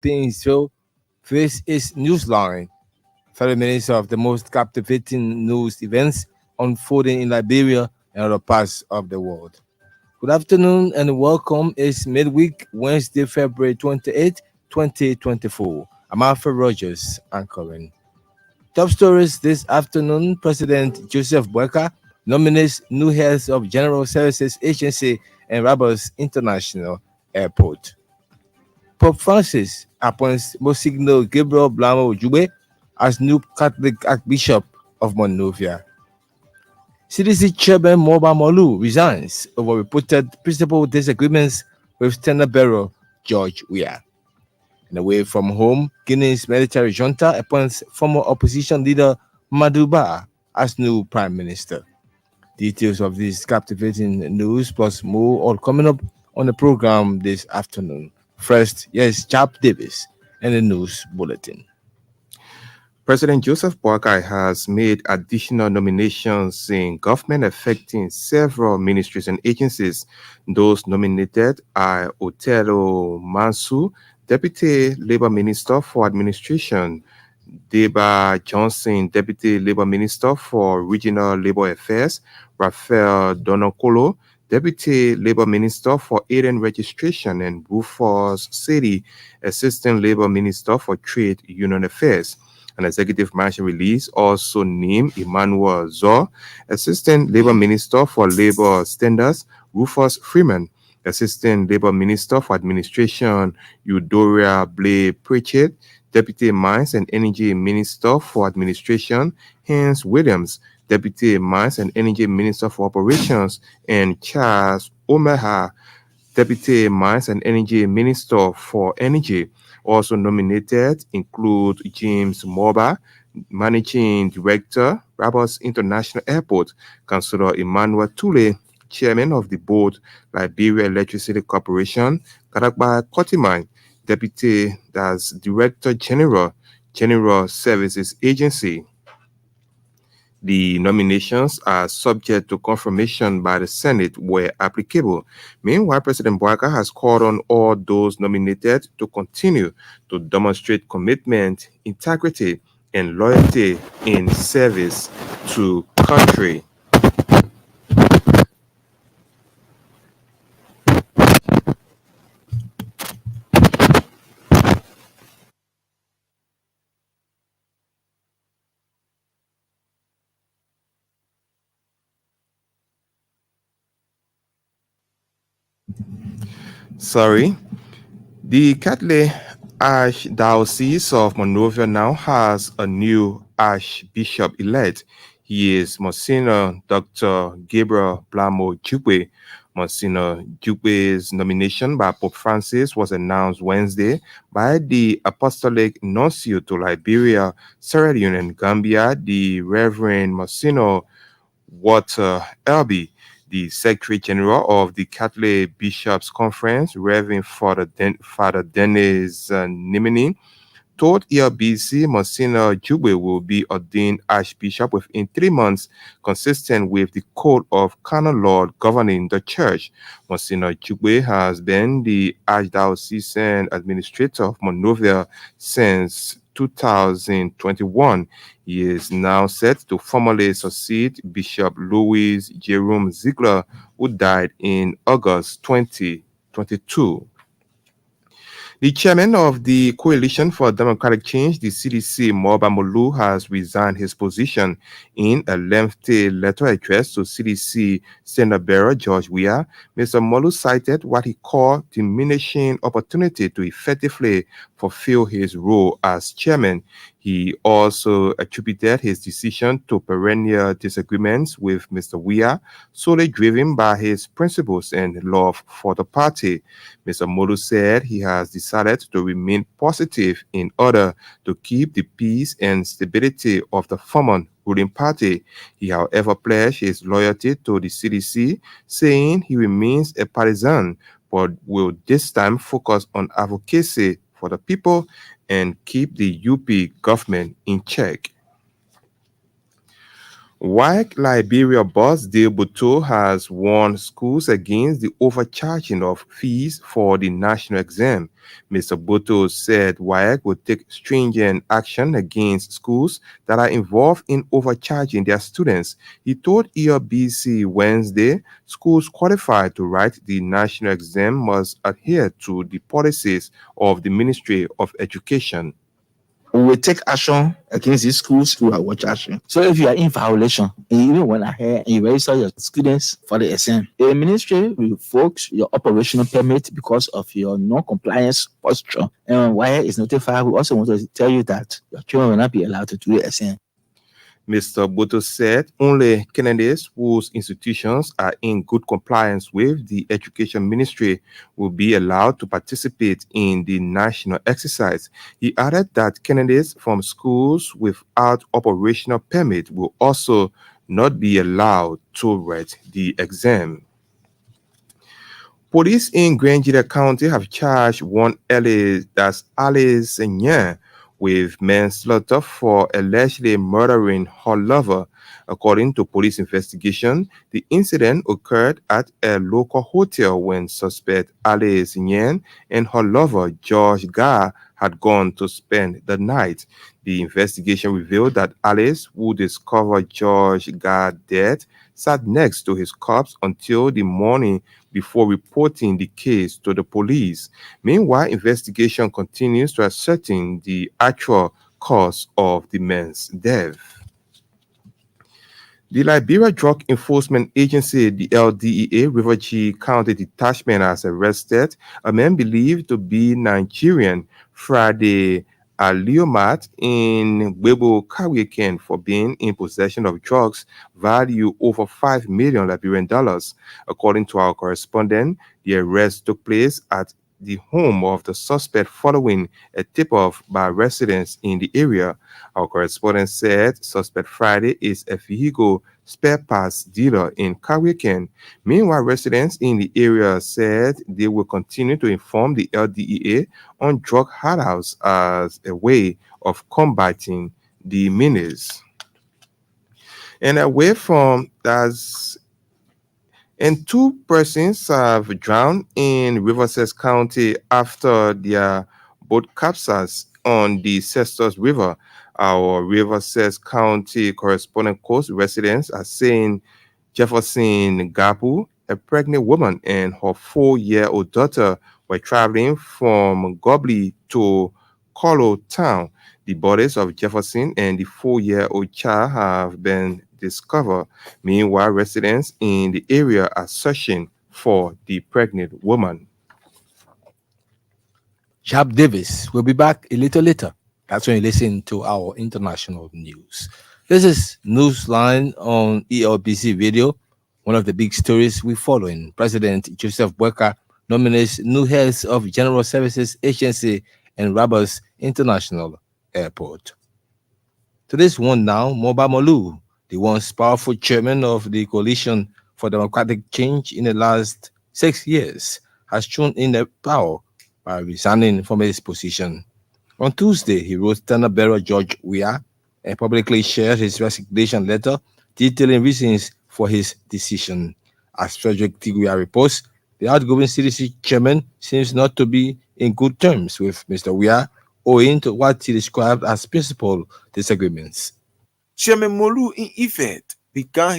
Painesville. This is Newsline, 30 minutes of the most captivating news events unfolding in Liberia and other parts of the world. Good afternoon and welcome. It's midweek, Wednesday, February 28, 2024. I'm Alfred Rogers, anchoring. Top stories this afternoon: President Joseph Boakai nominates new heads of General Services Agency and Rabas International Airport. Pope Francis appoints Monsignor Gabriel Blamo Jube as new Catholic Archbishop of Monrovia. CDC Chairman Moba Molu resigns over reported principal disagreements with Tenor Bearer George Weah. And away from home, Guinea's military junta appoints former opposition leader Maduba as new prime minister. Details of this captivating news plus more all coming up on the program this afternoon. First, yes, Chap Davis and the news bulletin. President Joseph Boakai has made additional nominations in government affecting several ministries and agencies. Those nominated are Otelo Mansu, Deputy Labor Minister for Administration, Deba Johnson, Deputy Labor Minister for Regional Labor Affairs, Raphael Donokolo, Deputy Labor Minister for Aid and Registration, and Rufus Sedi, Assistant Labor Minister for Trade Union Affairs. An executive mansion release also named Emmanuel Zor, Assistant Labor Minister for Labor Standards, Rufus Freeman, Assistant Labor Minister for Administration, Eudora Blay Pritchett, Deputy Mines and Energy Minister for Administration, Hans Williams, Deputy Mines and Energy Minister for Operations, and Charles Omeha, Deputy Mines and Energy Minister for Energy. Also nominated include James Moba, Managing Director, Rabas International Airport, Councillor Emmanuel Tule, Chairman of the Board, Liberia Electricity Corporation, Kadakba Kotimai, Deputy Director General, General Services Agency. The nominations are subject to confirmation by the Senate where applicable. Meanwhile, President Boakai has called on all those nominated to continue to demonstrate commitment, integrity, and loyalty in service to country. The Catholic Archdiocese of Monrovia now has a new Archbishop-elect. He is Monsignor Dr. Gabriel Blamo Jube. Monsignor Jube's nomination by Pope Francis was announced Wednesday by the Apostolic Nuncio to Liberia, Sierra Leone, and Gambia, the Reverend Monsignor Walter Elbc. The Secretary General of the Catholic Bishops' Conference, Reverend Father Dennis Nimini, told Elbc Monsignor Jube will be ordained Archbishop within 3 months, consistent with the Code of Canon Law governing the Church. Monsignor Jube has been the Archdiocesan Administrator of Monrovia since 2021. He is now set to formally succeed Bishop Louis Jerome Ziegler, who died in August 2022. The chairman of the Coalition for Democratic Change, the CDC, Moba Molu, has resigned his position. In a lengthy letter addressed to CDC Senator Bearer George Weah, Mr. Molu cited what he called diminishing opportunity to effectively fulfill his role as chairman. He also attributed his decision to perennial disagreements with Mr. Weah, solely driven by his principles and love for the party. Mr. Molu said he has decided to remain positive in order to keep the peace and stability of the former ruling party. He, however, pledged his loyalty to the CDC, saying he remains a partisan, but will this time focus on advocacy for the people and keep the UP government in check. While Liberia boss Dale Buto has warned schools against the overcharging of fees for the national exam, Mr. Buto said WAEC will take stringent action against schools that are involved in overcharging their students. He told Elbc Wednesday schools qualified to write the national exam must adhere to the policies of the Ministry of Education. We will take action against these schools who are watch action. So if you are in violation and you even went ahead and you register your students for the exam, the ministry will revoke your operational permit because of your non-compliance posture. And why is notified, we also want to tell you that your children will not be allowed to do the exam. Mr. Boto said only candidates whose institutions are in good compliance with the Education Ministry will be allowed to participate in the national exercise. He added that candidates from schools without operational permit will also not be allowed to write the exam. Police in Grangeda County have charged one Alice, that's Alice Nyan, with manslaughter for allegedly murdering her lover. According to police investigation, the incident occurred at a local hotel when suspect Alice Nyan and her lover George Gar had gone to spend the night. The investigation revealed that Alice, who discovered George Gar dead, sat next to his corpse until the morning before reporting the case to the police. Meanwhile, investigation continues to ascertain the actual cause of the man's death. The Liberia Drug Enforcement Agency, the LDEA, River G County Detachment has arrested a man believed to be Nigerian, Friday Aliomat, in Webo Kawiken for being in possession of drugs value over 5 million Liberian dollars. According to our correspondent, the arrest took place at the home of the suspect following a tip-off by residents in the area. Our correspondent said suspect Friday is a vehicle spare parts dealer in Kawiken. Meanwhile, residents in the area said they will continue to inform the LDEA on drug hardhouse as a way of combating the menace. And away from that, and two persons have drowned in Riverside County after their boat capsized on the Cestus River. Our Riverside County correspondent coast residents are saying Jefferson Gapu, a pregnant woman, and her 4-year-old daughter were traveling from Gobley to Colo Town. The bodies of Jefferson and the 4-year-old child have been discovered. Meanwhile, residents in the area are searching for the pregnant woman. Sharp Davis will be back a little later. That's when you listen to our international news. This is Newsline on ELBC Radio. One of the big stories we follow in President Joseph Boakai nominates new heads of General Services Agency and Rabas International Airport. To this one now, Moba Molu, the once powerful chairman of the Coalition for Democratic Change in the last 6 years, has shown in the power by resigning from his position. On Tuesday, he wrote Standard Bearer George Weah and publicly shared his resignation letter detailing reasons for his decision. As Frederick Tiguya reports, the outgoing CDC chairman seems not to be in good terms with Mr. Weah, owing to what he described as principal disagreements. Chairman Molu, in effect, began his